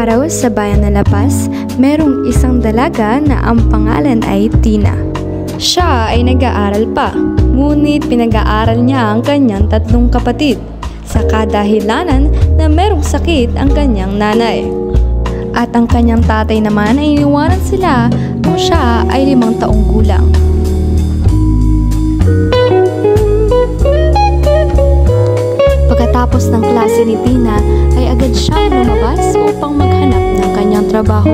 araw sa bayan ng La Paz, merong isang dalaga na ang pangalan ay Tina. Siya ay nag-aaral pa, ngunit pinag-aaral niya ang kanyang 3 kapatid sa kadahilanan na merong sakit ang kanyang nanay. At ang kanyang tatay naman ay iniwanan sila nung siya ay 5 taong gulang. Pagkatapos ng klase ni Tina ay agad siyang lumabas upang maghanap ng kanyang trabaho.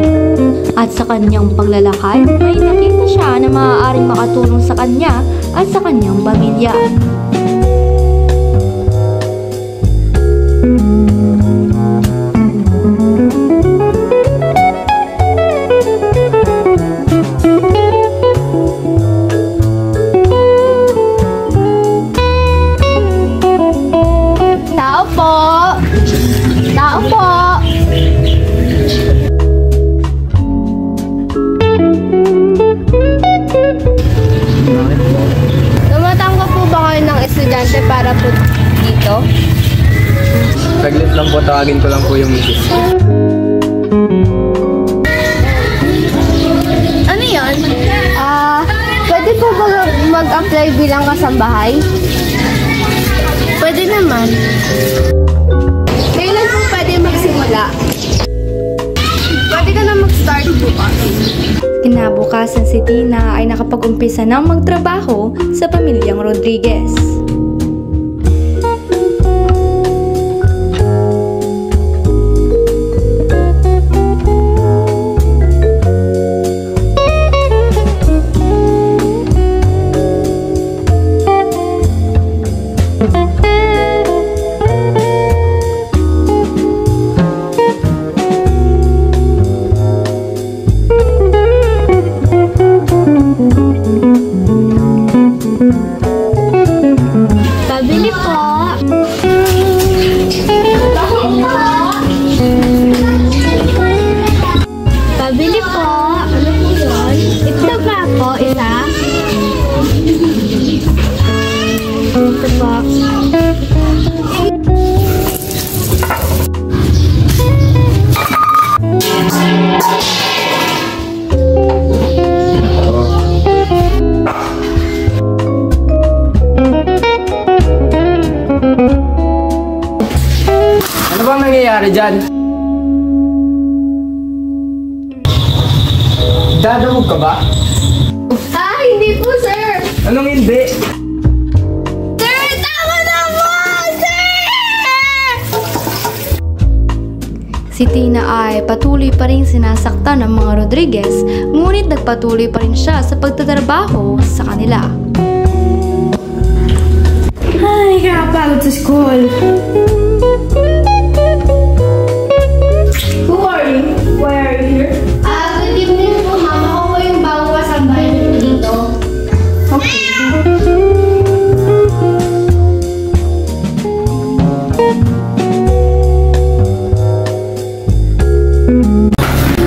At sa kanyang paglalakad ay nakita siya na maaaring makatulong sa kanya at sa kanyang pamilya. Tumatanggap po ba kayo ng estudyante para po dito? Saglit lang po, tawagin ko lang po yung misis. Ano yan? Pwede po ba mag-apply bilang kasambahay? Pwede naman. Kailan po pwede magsimula? Pwede ka na mag-start bukas. Kinabukasan si Tina ay nakapag-umpisa ng magtrabaho sa pamilyang Rodriguez. Pabili po. Pabili po. Ano po yun? Ito ba po? Isa? Ito po. Ano bang nangyayari dyan? Dadamog ka ba? Hindi po, sir. Anong hindi? Sir, tama na po, sir! Si Tina ay patuloy pa rin sinasaktan ng mga Rodriguez, ngunit nagpatuloy pa rin siya sa pagtatrabaho sa kanila. Ay, kakapagod sa school. Who are you? Why are you here? Good evening po, ma'am. Ako po yung bagong kasambahay niyo dito. Okay.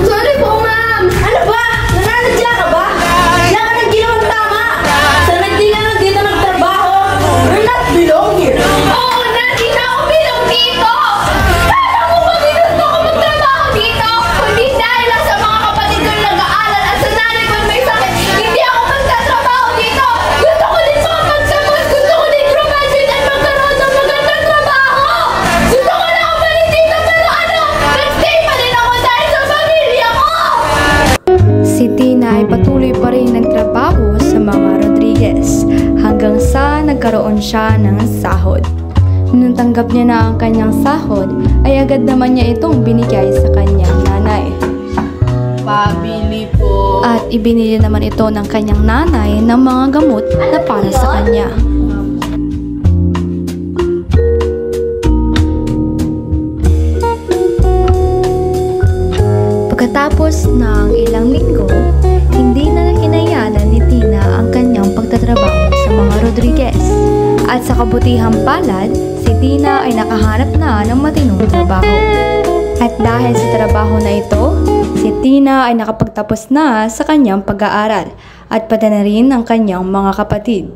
Sorry po, ma'am! Ano ba? Nananadya ka ba? Wala ka nang ginawang tama! Sana hindi ka lang dito nagtrabaho! You're not belong here! Oo, hindi na ako bilong dito! Kala mo ba ginusto ko magtrabaho dito? Kundi dahil lang sa mga kapatid ko na nag-aaral at sa nanay ko may sakit, hindi ako magtatrabaho dito! Gusto ko din makapagsagot! Gusto ko din graduate at magkaroon ng magandang trabaho! Gusto ko na ako balik dito pero nag-stay pa rin ako dahil sa pamilya ko! Si Tina ay patuloy pa rin nagtrabaho sa mga Rodriguez hanggang sa nagkaroon siya ng sahod. Nung tanggap niya na ang kanyang sahod, ay agad naman niya itong binigay sa kanyang nanay. Pabili po. At ibinili naman ito ng kanyang nanay ng mga gamot na para sa kanya. Pagkatapos ng ilang linggo, hindi na hinayanan ni Tina ang kanyang pagtatrabaho sa mga Rodriguez. At sa kabutihang palad, si Tina ay nakahanap na ng matinong trabaho. At dahil sa trabaho na ito, si Tina ay nakapagtapos na sa kanyang pag-aaral at pati na rin ang kanyang mga kapatid.